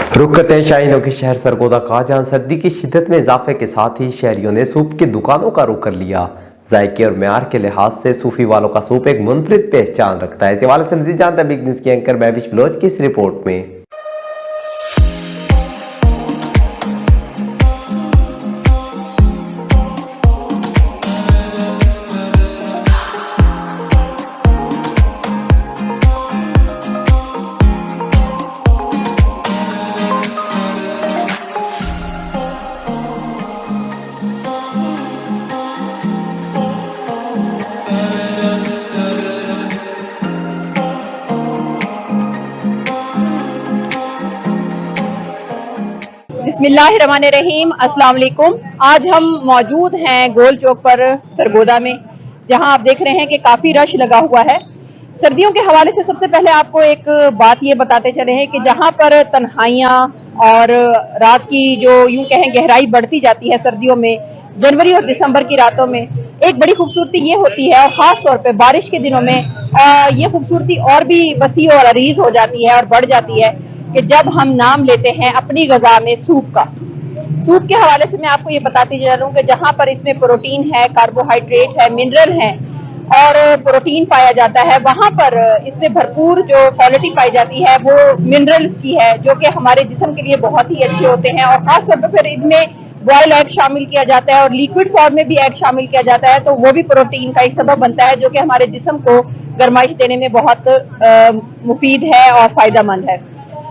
रुक करते हैं शाहीनों के शहर सरगोदा का, जहां सर्दी की शिद्दत में इजाफे के साथ ही शहरियों ने सूप की दुकानों का रुख कर लिया। जायके और म्यार के लिहाज से सूफी वालों का सूप एक मुनफरिद पहचान रखता है। इस हवाले से मजीद जानते हैं बिग न्यूज की एंकर महविश बलोच की इस रिपोर्ट में। बिस्मिल्लाहिर्रहमानिर्रहीम, अस्सलाम वालेकुम। आज हम मौजूद हैं गोल चौक पर सरगोदा में, जहां आप देख रहे हैं कि काफ़ी रश लगा हुआ है। सर्दियों के हवाले से सबसे पहले आपको एक बात ये बताते चले हैं कि जहां पर तन्हाइयाँ और रात की जो यूं कहें गहराई बढ़ती जाती है सर्दियों में, जनवरी और दिसंबर की रातों में एक बड़ी खूबसूरती ये होती है, और ख़ास तौर पे बारिश के दिनों में ये खूबसूरती और भी वसी और अरीज हो जाती है और बढ़ जाती है कि जब हम नाम लेते हैं अपनी ग़ज़ा में सूप का। सूप के हवाले से मैं आपको ये बताती चलूं कि जहां पर इसमें प्रोटीन है, कार्बोहाइड्रेट है, मिनरल है और प्रोटीन पाया जाता है, वहां पर इसमें भरपूर जो क्वालिटी पाई जाती है वो मिनरल्स की है, जो कि हमारे जिस्म के लिए बहुत ही अच्छे होते हैं। और खास तौर पर फिर इनमें बॉयल एग शामिल किया जाता है और लिक्विड फॉर्म में भी एग शामिल किया जाता है, तो वो भी प्रोटीन का एक सबब बनता है, जो कि हमारे जिस्म को गर्माइश देने में बहुत मुफीद है और फायदेमंद है।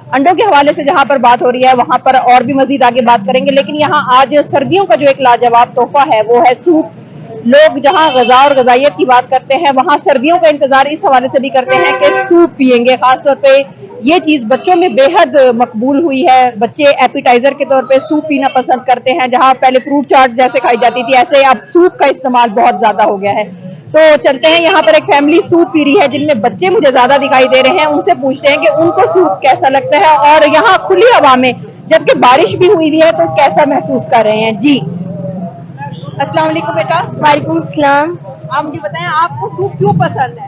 अंडों के हवाले से जहां पर बात हो रही है वहां पर और भी मजीद आगे बात करेंगे, लेकिन यहाँ आज सर्दियों का जो एक लाजवाब तोहफा है वो है सूप। लोग जहां ग़ज़ा और ग़ज़ाइयत की बात करते हैं, वहां सर्दियों का इंतजार इस हवाले से भी करते हैं कि सूप पियेंगे। खासतौर पे ये चीज बच्चों में बेहद मकबूल हुई है। बच्चे एपिटाइजर के तौर पे सूप पीना पसंद करते हैं। जहां पहले फ्रूट चाट जैसे खाई जाती थी, ऐसे अब सूप का इस्तेमाल बहुत ज्यादा हो गया है। तो चलते हैं, यहाँ पर एक फैमिली सूप पी रही है, जिनमें बच्चे मुझे ज्यादा दिखाई दे रहे हैं। उनसे पूछते हैं कि उनको सूप कैसा लगता है और यहाँ खुली हवा में जबकि बारिश भी हुई है तो कैसा महसूस कर रहे हैं। जी अस्सलाम वालेकुम बेटा। वालेकुम सलाम। आप मुझे बताएं, आपको सूप क्यों पसंद है?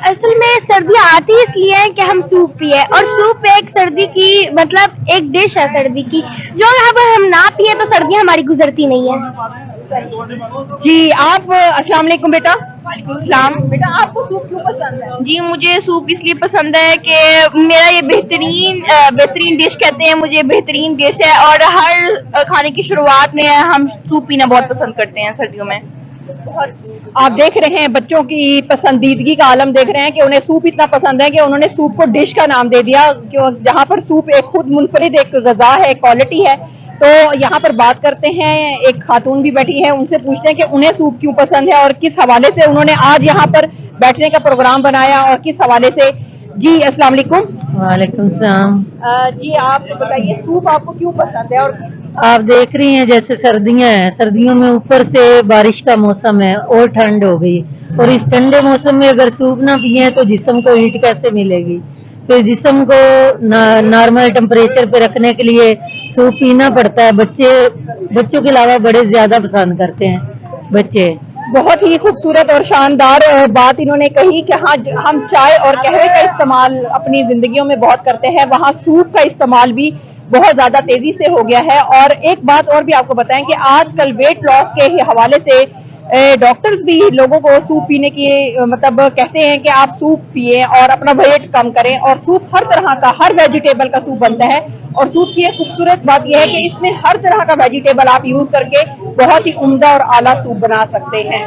असल में सर्दियाँ आती इसलिए है कि हम सूप पिए, और सूप एक सर्दी की मतलब एक डिश है सर्दी की, जो यहाँ पर हम ना पिए तो सर्दियाँ हमारी गुजरती नहीं है। जी आप अस्सलाम वालेकुम बेटा। वालेकुम सलाम। बेटा आपको सूप क्यों पसंद है? जी मुझे सूप इसलिए पसंद है कि मेरा ये बेहतरीन डिश कहते हैं, मुझे बेहतरीन डिश है, और हर खाने की शुरुआत में हम सूप पीना बहुत पसंद करते हैं सर्दियों में। आप देख रहे हैं बच्चों की पसंदीदगी का आलम देख रहे हैं कि उन्हें सूप इतना पसंद है कि उन्होंने सूप को डिश का नाम दे दिया, क्यों जहां पर सूप एक खुद मुनफरिद एक ग़ज़ा है, क्वालिटी है। तो यहाँ पर बात करते हैं, एक खातून भी बैठी है, उनसे पूछते हैं कि उन्हें सूप क्यों पसंद है और किस हवाले से उन्होंने आज यहाँ पर बैठने का प्रोग्राम बनाया और किस हवाले से। जी अस्सलाम वालेकुम। वालेकुम सलाम। जी आप बताइए, सूप आपको क्यों पसंद है? और आप देख रही हैं जैसे सर्दियां हैं, सर्दियों में ऊपर से बारिश का मौसम है और ठंड हो गई, और इस ठंडे मौसम में अगर सूप ना पिए तो जिस्म को हीट कैसे मिलेगी? तो जिस्म को नॉर्मल टेम्परेचर पे रखने के लिए सूप पीना पड़ता है। बच्चों के अलावा बड़े ज्यादा पसंद करते हैं बच्चे। बहुत ही खूबसूरत और शानदार बात इन्होंने कही कि हाँ, हम चाय और कहवे का इस्तेमाल अपनी जिंदगियों में बहुत करते हैं, वहाँ सूप का इस्तेमाल भी बहुत ज्यादा तेजी से हो गया है। और एक बात और भी आपको बताएं कि आजकल वेट लॉस के हवाले से डॉक्टर्स भी लोगों को सूप पीने की मतलब कहते हैं कि आप सूप पिए और अपना वेट कम करें। और सूप हर तरह का, हर वेजिटेबल का सूप बनता है, और सूप की एक खूबसूरत बात यह है कि इसमें हर तरह का वेजिटेबल आप यूज करके बहुत ही उम्दा और आला सूप बना सकते हैं।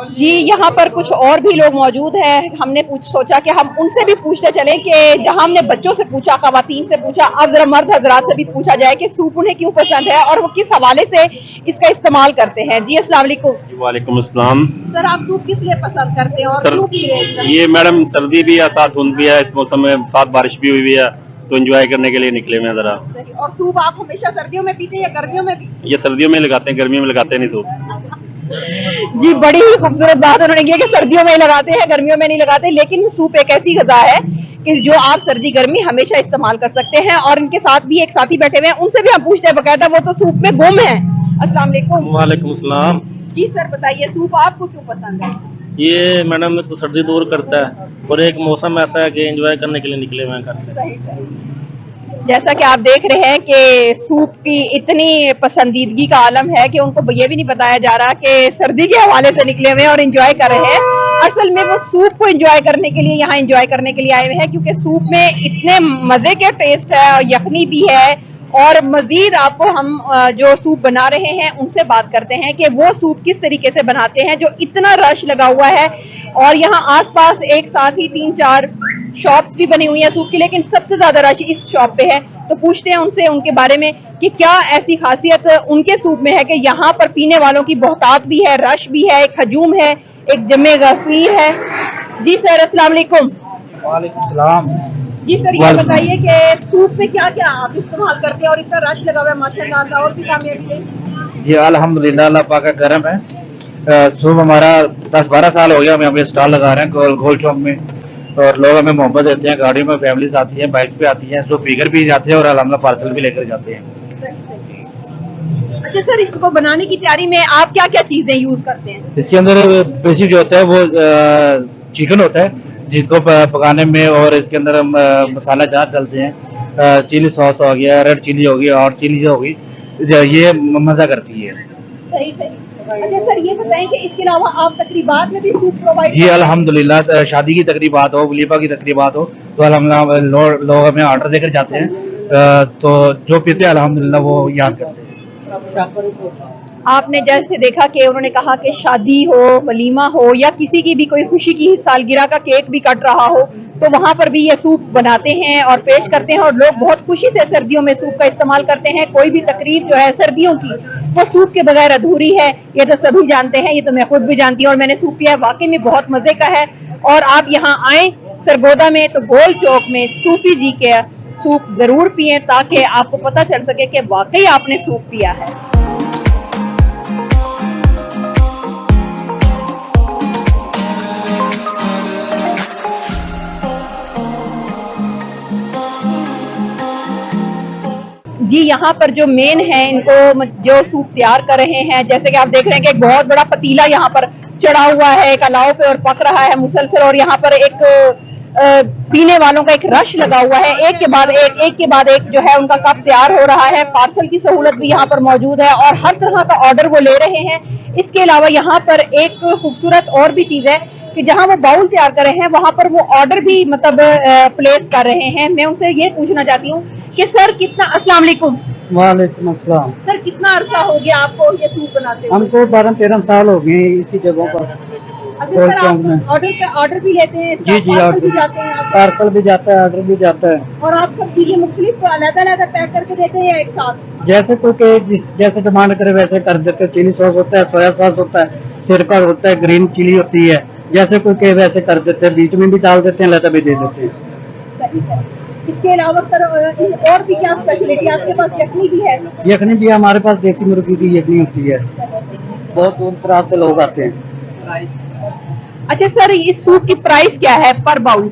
जी यहाँ पर कुछ और भी लोग मौजूद हैं। हमने सोचा कि हम उनसे भी पूछते चले कि जहाँ हमने बच्चों से पूछा, खवातीन से पूछा, अब जरा मर्द हजरात से भी पूछा जाए कि सूप उन्हें क्यों पसंद है और वो किस हवाले से इसका इस्तेमाल करते हैं। जी अस्सलाम वालेकुम। वालेकुम अस्सलाम। सर आप सूप किस लिए पसंद करते हैं और क्यों पी रहे हैं? ये मैडम सर्दी भी है, साथ धुंध भी है, इस मौसम में साथ बारिश भी हुई है, तो एंजॉय करने के लिए निकले मैं जरा। और सूप आप हमेशा सर्दियों में पीते हैं या गर्मियों में भी? ये सर्दियों में लगाते हैं, गर्मियों में लगाते नहीं सूप। जी बड़ी ही खूबसूरत बात उन्होंने की कि सर्दियों में लगाते हैं, गर्मियों में नहीं लगाते। लेकिन सूप एक ऐसी ग़ज़ा है कि जो आप सर्दी गर्मी हमेशा इस्तेमाल कर सकते हैं। और इनके साथ भी एक साथी बैठे हुए हैं, उनसे भी हम पूछते हैं बकायदा, वो तो सूप में गुम है। अस्सलाम वालेकुम। वालेकुम सलाम। जी सर बताइए, सूप आपको क्यों पसंद है? ये मैडम तो सर्दी दूर करता है और एक मौसम ऐसा है कि एंजॉय करने के लिए निकले हुए हैं घर से। सही सही। जैसा कि आप देख रहे हैं कि सूप की इतनी पसंदीदगी का आलम है कि उनको ये भी नहीं बताया जा रहा कि सर्दी के हवाले से निकले हुए हैं और एंजॉय कर रहे हैं। असल में वो सूप को एंजॉय करने के लिए यहाँ एंजॉय करने के लिए आए हुए हैं, क्योंकि सूप में इतने मजे के टेस्ट है और यखनी भी है। और मजीद आपको हम जो सूप बना रहे हैं उनसे बात करते हैं कि वो सूप किस तरीके से बनाते हैं जो इतना रश लगा हुआ है। और यहाँ आसपास एक साथ ही 3-4 शॉप्स भी बनी हुई है सूप की, लेकिन सबसे ज्यादा रश इस शॉप पे है। तो पूछते हैं उनसे उनके बारे में कि क्या ऐसी खासियत उनके सूप में है कि यहाँ पर पीने वालों की बहुतात भी है, रश भी है, एक हजूम है, एक जमे गफीर है। जी सर अस्सलाम वालेकुम। वालेकुम सलाम। जी सर ये बताइए कि सूप में क्या क्या आप इस्तेमाल करते हैं और इतना रश लगा हुआ है माशाल्लाह, और भी कामयाबी ले। जी अल्हम्दुलिल्लाह, अल्लाह पाक का करम है। सूप हमारा 10-12 साल हो गया, हम यहाँ पे स्टॉल लगा रहे हैं गोल चौक में, और लोग हमें मोहब्बत देते हैं। गाड़ियों में फैमिलीज आती है, बाइक पे आती है, सूप पीकर भी जाते हैं और अल्हम्दुलिल्लाह पार्सल भी लेकर जाते हैं। अच्छा सर, इसको बनाने की तैयारी में आप क्या क्या चीजें यूज करते हैं? इसके अंदर बेसिक जो होता है वो चिकन होता है, जिसको पकाने में, और इसके अंदर हम मसाला जात डालते हैं। चिली सॉस हो गया, रेड चिली हो गई, और चिली जो होगी, ये मजा करती है। सही सही। अच्छा सर ये बताएं कि इसके अलावा आप तकरीबात में भी सूप प्रोवाइड जी अल्हम्दुलिल्लाह, शादी की तकरीबात हो, वलीफा की तकरीबात हो, तो अल्हम्दुलिल्लाह लोग हमें ऑर्डर देकर जाते हैं। तो जो पीते हैं अल्हम्दुलिल्लाह वो याद करते हैं। आपने जैसे देखा कि उन्होंने कहा कि शादी हो, वलीमा हो, या किसी की भी कोई खुशी की सालगिरह का केक भी कट रहा हो, तो वहां पर भी ये सूप बनाते हैं और पेश करते हैं। और लोग बहुत खुशी से सर्दियों में सूप का इस्तेमाल करते हैं। कोई भी तकरीब जो है सर्दियों की, वो सूप के बगैर अधूरी है, ये तो सभी जानते हैं, ये तो मैं खुद भी जानती हूँ। और मैंने सूप पिया, वाकई में बहुत मजे का है। और आप यहाँ आए सरगोदा में तो गोल चौक में सूफी जी के सूप जरूर पिए, ताकि आपको पता चल सके कि वाकई आपने सूप पिया है। जी यहाँ पर जो मेन है, इनको जो सूप तैयार कर रहे हैं, जैसे कि आप देख रहे हैं कि एक बहुत बड़ा पतीला यहाँ पर चढ़ा हुआ है एक अलाव पे और पक रहा है मुसलसल। और यहाँ पर एक पीने वालों का एक रश लगा हुआ है, एक के बाद एक जो है उनका कप तैयार हो रहा है। पार्सल की सहूलत भी यहाँ पर मौजूद है और हर तरह का ऑर्डर वो ले रहे हैं। इसके अलावा यहाँ पर एक खूबसूरत और भी चीज है कि जहाँ वो बाउल तैयार कर रहे हैं, वहां पर वो ऑर्डर भी मतलब प्लेस कर रहे हैं। मैं उनसे ये पूछना चाहती हूँ कि सर कितना, अस्सलाम वालेकुम। वालेकुम अस्सलाम। सर कितना अरसा हो गया आपको ये सूप बनाते हुए? हमको 12-13 साल हो गए इसी जगह पर। अच्छा सर, आप ऑर्डर भी लेते हैं? जी जी, पार्सल भी जाते हैं यहाँ से? पार्सल भी जाता है, ऑर्डर भी जाता है। और आप सब चीजें मुख्तलिफ अलग-अलग पैक करके देते हैं या एक साथ? जैसे कोई के जैसे डिमांड करे वैसे कर देते हैं। चिली सॉस होता है, सोया सॉस होता है, सिरका होता है, ग्रीन चिली होती है, जैसे कोई के वैसे कर देते हैं। बीच में भी डाल देते हैं, लता भी दे देते हैं। सही सर। इसके अलावा सर और भी क्या स्पेशलिटी आपके पास? यखनी भी है? यखनी भी हमारे पास देसी मुर्गी की यखनी होती है। बहुत दूर दराज से लोग आते हैं। अच्छा सर, इस सूप की प्राइस क्या है पर बाउल?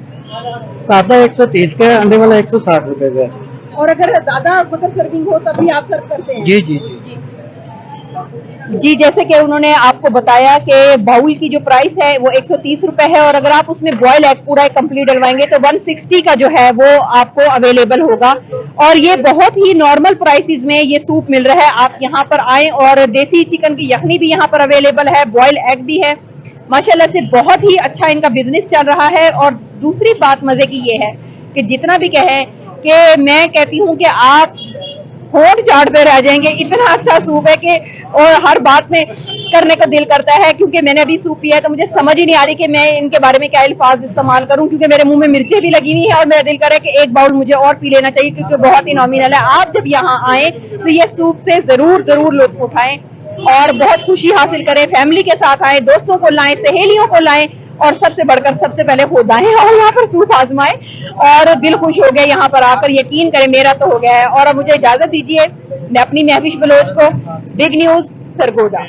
सादा 130 का है, अंडे वाला 160 रुपए का है। और अगर ज्यादा मतलब सर्विंग हो तब भी आप सर्व करते हैं? जी जी जी। जी जैसे कि उन्होंने आपको बताया कि बाउल की जो प्राइस है वो 130 रुपए है, और अगर आप उसमें बॉयल एग पूरा कंप्लीट डलवाएंगे तो 160 का जो है वो आपको अवेलेबल होगा। और ये बहुत ही नॉर्मल प्राइसेस में ये सूप मिल रहा है। आप यहाँ पर आए, और देसी चिकन की यखनी भी यहाँ पर अवेलेबल है, बॉयल एग भी है। माशाल्लाह से बहुत ही अच्छा इनका बिजनेस चल रहा है। और दूसरी बात मजे की ये है कि जितना भी कहें कि मैं कहती हूँ कि आप होंठ चाटते रह जाएंगे, इतना अच्छा सूप है कि, और हर बात में करने का दिल करता है। क्योंकि मैंने अभी सूप पिया है तो मुझे समझ ही नहीं आ रही कि मैं इनके बारे में क्या अल्फाज इस्तेमाल करूं, क्योंकि मेरे मुंह में मिर्चें भी लगी हुई है और मेरा दिल कर रहा है कि एक बाउल मुझे और पी लेना चाहिए, क्योंकि बहुत ही नॉमिनल है। आप जब यहाँ आए तो ये सूप से जरूर लुत्फ उठाएं और बहुत खुशी हासिल करें। फैमिली के साथ आए, दोस्तों को लाएं, सहेलियों को लाएं, और सबसे बढ़कर सबसे पहले खुद आए और यहाँ पर सूप आजमाएं। और दिल खुश हो गया यहाँ पर आकर, यकीन करें मेरा तो हो गया है। और अब मुझे इजाजत दीजिए, मैं अपनी महविश बलोच को, बिग न्यूज सरगोदा।